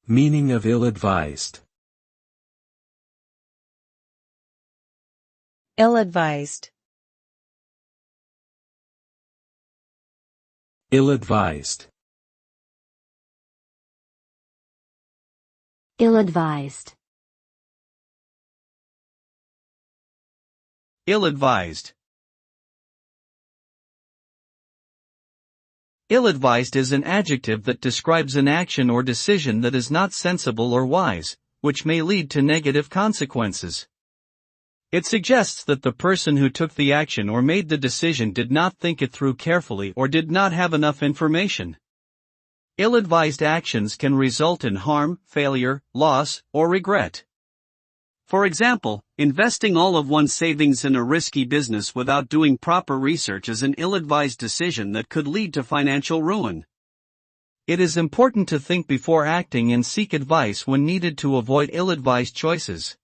Meaning of ill-advised. Ill-advised. Ill-advised. Ill-advised. Ill-advised. Ill-advised is an adjective that describes an action or decision that is not sensible or wise, which may lead to negative consequences. It suggests that the person who took the action or made the decision did not think it through carefully or did not have enough information. Ill-advised actions can result in harm, failure, loss, or regret. For example, investing all of one's savings in a risky business without doing proper research is an ill-advised decision that could lead to financial ruin. It is important to think before acting and seek advice when needed to avoid ill-advised choices.